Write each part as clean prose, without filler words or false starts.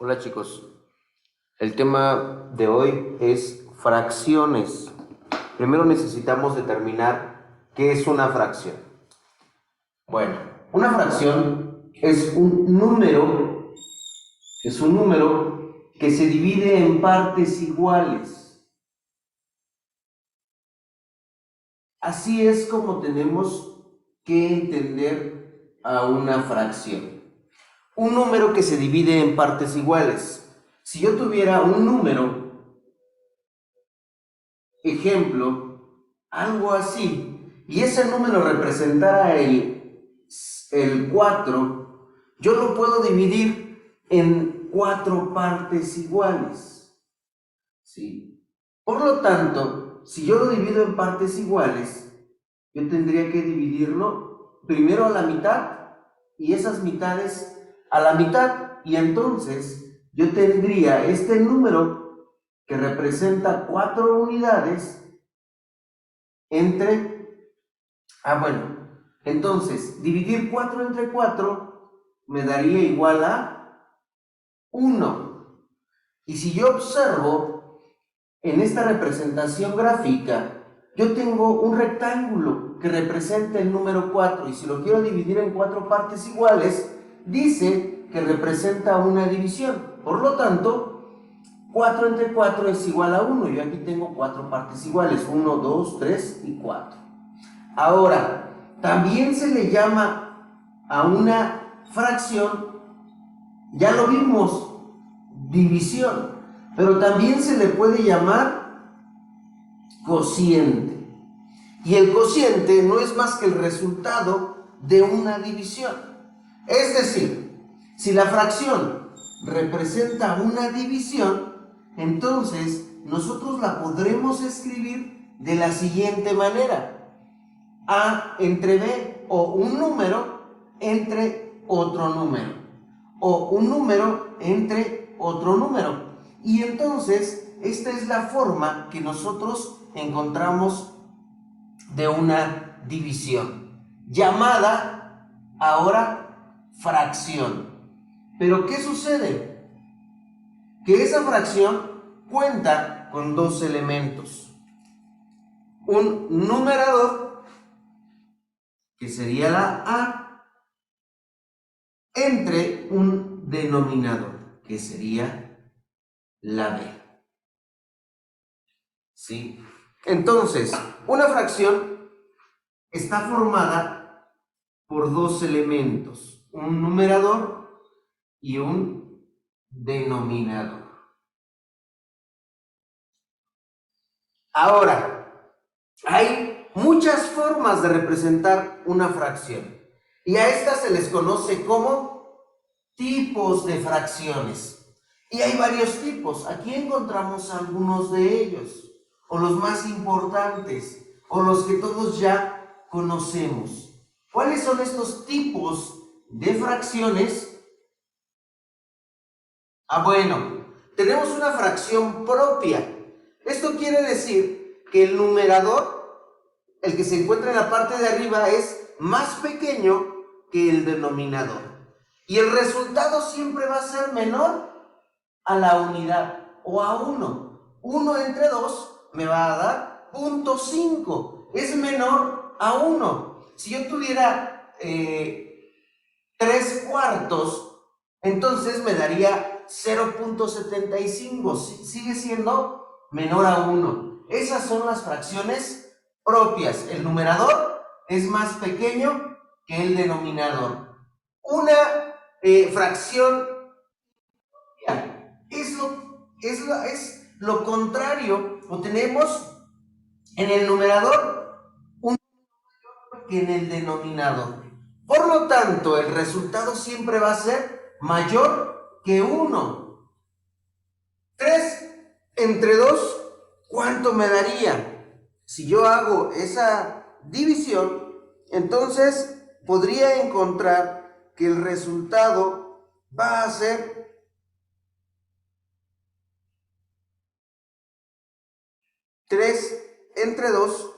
Hola chicos, el tema de hoy es fracciones. Primero necesitamos determinar qué es una fracción. Bueno, una fracción es un número, que se divide en partes iguales. Así es como tenemos que entender a una fracción. Un número que se divide en partes iguales. Si yo tuviera un número, ejemplo, algo así, y ese número representara el 4, yo lo puedo dividir en 4 partes iguales. ¿Sí? Por lo tanto, si yo lo divido en partes iguales, yo tendría que dividirlo primero a la mitad y esas mitades a la mitad, y entonces yo tendría este número que representa 4 unidades entre, entonces dividir 4 entre 4 me daría igual a 1. Y si yo observo en esta representación gráfica, yo tengo un rectángulo que representa el número 4, y si lo quiero dividir en 4 partes iguales, dice que representa una división. Por lo tanto, 4 entre 4 es igual a 1. Yo aquí tengo 4 partes iguales, 1, 2, 3 y 4. Ahora, también se le llama a una fracción, ya lo vimos, división, pero también se le puede llamar cociente. Y el cociente no es más que el resultado de una división. Es decir, si la fracción representa una división, entonces nosotros la podremos escribir de la siguiente manera: A entre B, o un número entre otro número, o un número entre otro número. Y entonces esta es la forma que nosotros encontramos de una división, llamada ahora fracción. Pero ¿qué sucede? Que esa fracción cuenta con 2 elementos: un numerador, que sería la A, entre un denominador, que sería la B. ¿Sí? Entonces, una fracción está formada por 2 elementos: un numerador y un denominador. Ahora, hay muchas formas de representar una fracción, y a estas se les conoce como tipos de fracciones. Y hay varios tipos. Aquí encontramos algunos de ellos, o los más importantes, o los que todos ya conocemos. ¿Cuáles son estos tipos de fracciones? Tenemos una fracción propia. Esto quiere decir que el numerador, el que se encuentra en la parte de arriba, es más pequeño que el denominador. Y el resultado siempre va a ser menor a la unidad, o a 1. 1 entre 2 me va a dar 0.5. Es menor a 1. Si yo tuviera 3 cuartos, entonces me daría 0.75. Sigue siendo menor a 1. Esas son las fracciones propias. El numerador es más pequeño que el denominador. Una fracción es lo contrario. Lo tenemos en el numerador un que en el denominador. Por lo tanto, el resultado siempre va a ser mayor que 1. 3 entre 2, ¿cuánto me daría? Si yo hago esa división, entonces podría encontrar que el resultado va a ser 3 entre 2,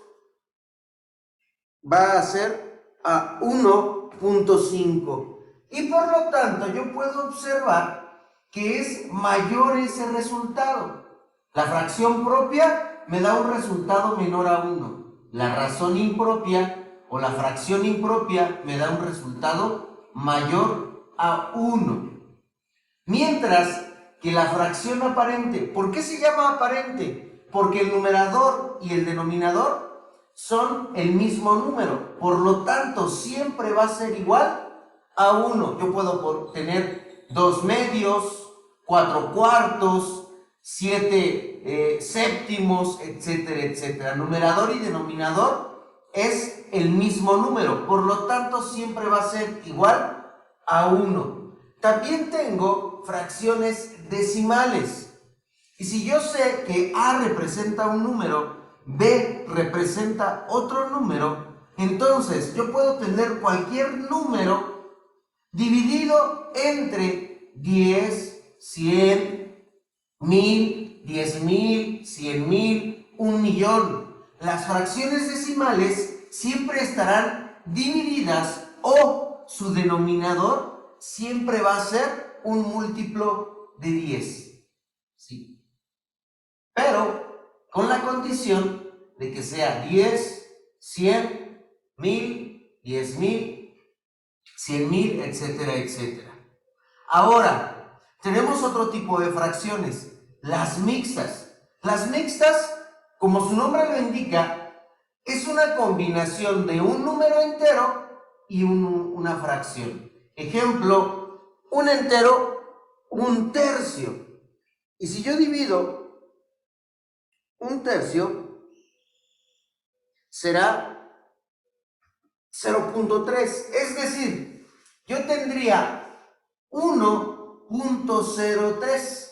va a ser a 1.5. Y por lo tanto yo puedo observar que es mayor ese resultado. La fracción propia me da un resultado menor a 1. La razón impropia o la fracción impropia me da un resultado mayor a 1. Mientras que la fracción aparente, ¿por qué se llama aparente? Porque el numerador y el denominador son el mismo número, por lo tanto siempre va a ser igual a 1. Yo puedo tener 2 medios, 4 cuartos, 7 séptimos, etcétera, etcétera. Numerador y denominador es el mismo número, por lo tanto siempre va a ser igual a 1. También tengo fracciones decimales. Y si yo sé que A representa un número, B representa otro número, entonces yo puedo tener cualquier número dividido entre 10, 100, 1000, 10,000, 100,000, 1,000,000. Las fracciones decimales siempre estarán divididas o su denominador siempre va a ser un múltiplo de 10. ¿Sí? Pero con la condición de que sea 10, 100, 1000, 10,000, 100,000, etcétera, etcétera. Ahora, tenemos otro tipo de fracciones, las mixtas. Las mixtas, como su nombre lo indica, es una combinación de un número entero y una fracción. Ejemplo, un entero, un tercio. Y si yo divido un tercio, será 0.3. Es decir, yo tendría 1.03.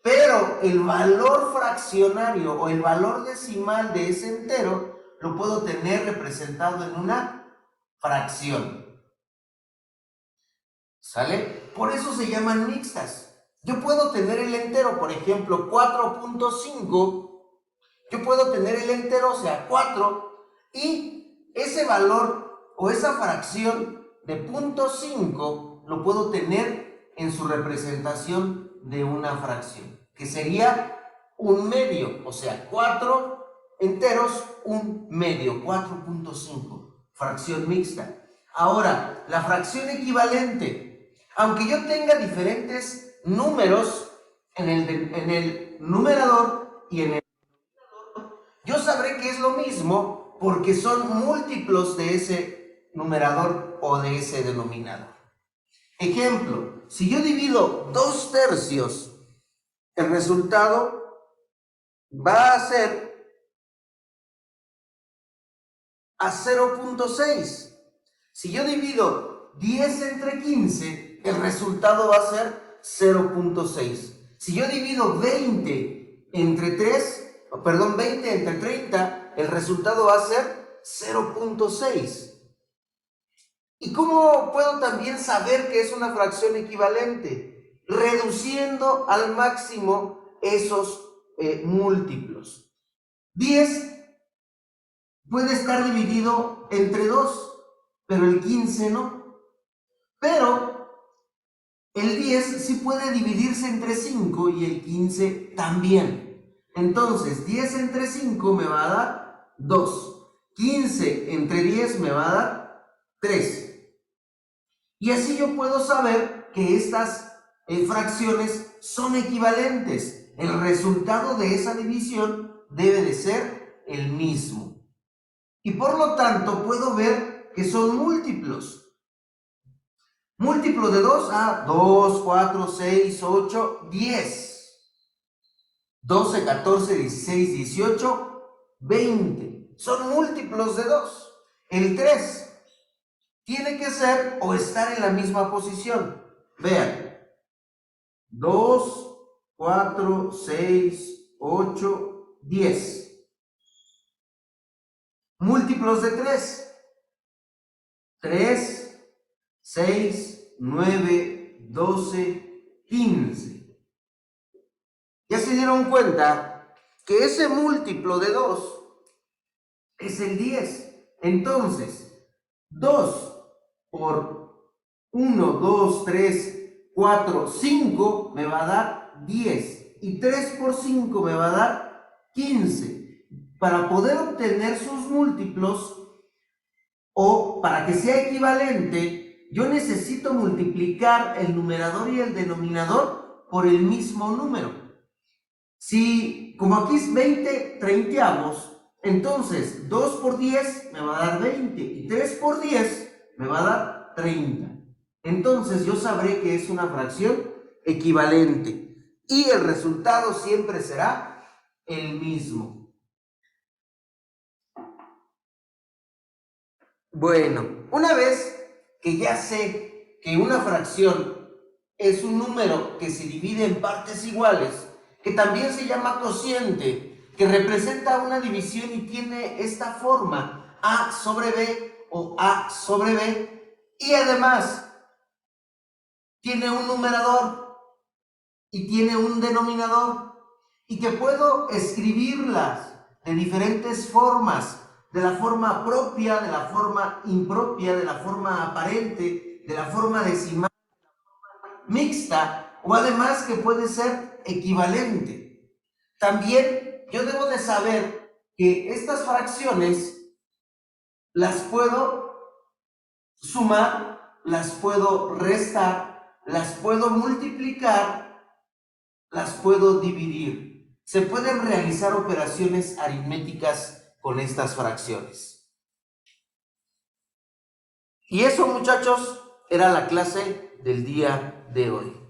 Pero el valor fraccionario o el valor decimal de ese entero lo puedo tener representado en una fracción. ¿Sale? Por eso se llaman mixtas. Yo puedo tener el entero, por ejemplo, 4.5. Yo puedo tener el entero, o sea, 4, y ese valor o esa fracción de 0.5 lo puedo tener en su representación de una fracción, que sería un medio, o sea, 4 enteros, un medio, 4.5, fracción mixta. Ahora, la fracción equivalente, aunque yo tenga diferentes números en el numerador y en el denominador, yo sabré que es lo mismo porque son múltiplos de ese numerador o de ese denominador. Ejemplo, si yo divido 2 tercios, el resultado va a ser a 0.6. Si yo divido 10 entre 15, el resultado va a ser 0.6. Si yo divido 20 entre 30, el resultado va a ser 0.6. ¿Y cómo puedo también saber que es una fracción equivalente? Reduciendo al máximo esos múltiplos. 10 puede estar dividido entre 2, pero el 15 no. Pero el 10 sí puede dividirse entre 5 y el 15 también. Entonces, 10 entre 5 me va a dar 2. 15 entre 10 me va a dar 3. Y así yo puedo saber que estas fracciones son equivalentes. El resultado de esa división debe de ser el mismo. Y por lo tanto puedo ver que son múltiplos. Múltiplo de 2, 2, 4, 6, 8, 10. 12, 14, 16, 18, 20. Son múltiplos de 2. El 3 tiene que ser o estar en la misma posición. Vean. 2, 4, 6, 8, 10. Múltiplos de 3. 3, 6, 9, 12, 15. Ya se dieron cuenta que ese múltiplo de 2 es el 10. Entonces, 2 por 1, 2, 3, 4, 5 me va a dar 10 y 3 por 5 me va a dar 15. Para poder obtener sus múltiplos o para que sea equivalente, yo necesito multiplicar el numerador y el denominador por el mismo número. Si, como aquí es 20 treintaavos, entonces 2 por 10 me va a dar 20 y 3 por 10 me va a dar 30. Entonces yo sabré que es una fracción equivalente y el resultado siempre será el mismo. Bueno, una vez que ya sé que una fracción es un número que se divide en partes iguales, que también se llama cociente, que representa una división y tiene esta forma, A sobre B o A sobre B, y además tiene un numerador y tiene un denominador, y que puedo escribirlas de diferentes formas, de la forma propia, de la forma impropia, de la forma aparente, de la forma decimal, mixta, o además que puede ser equivalente. También yo debo de saber que estas fracciones las puedo sumar, las puedo restar, las puedo multiplicar, las puedo dividir. Se pueden realizar operaciones aritméticas con estas fracciones. Y eso, muchachos, era la clase del día de hoy.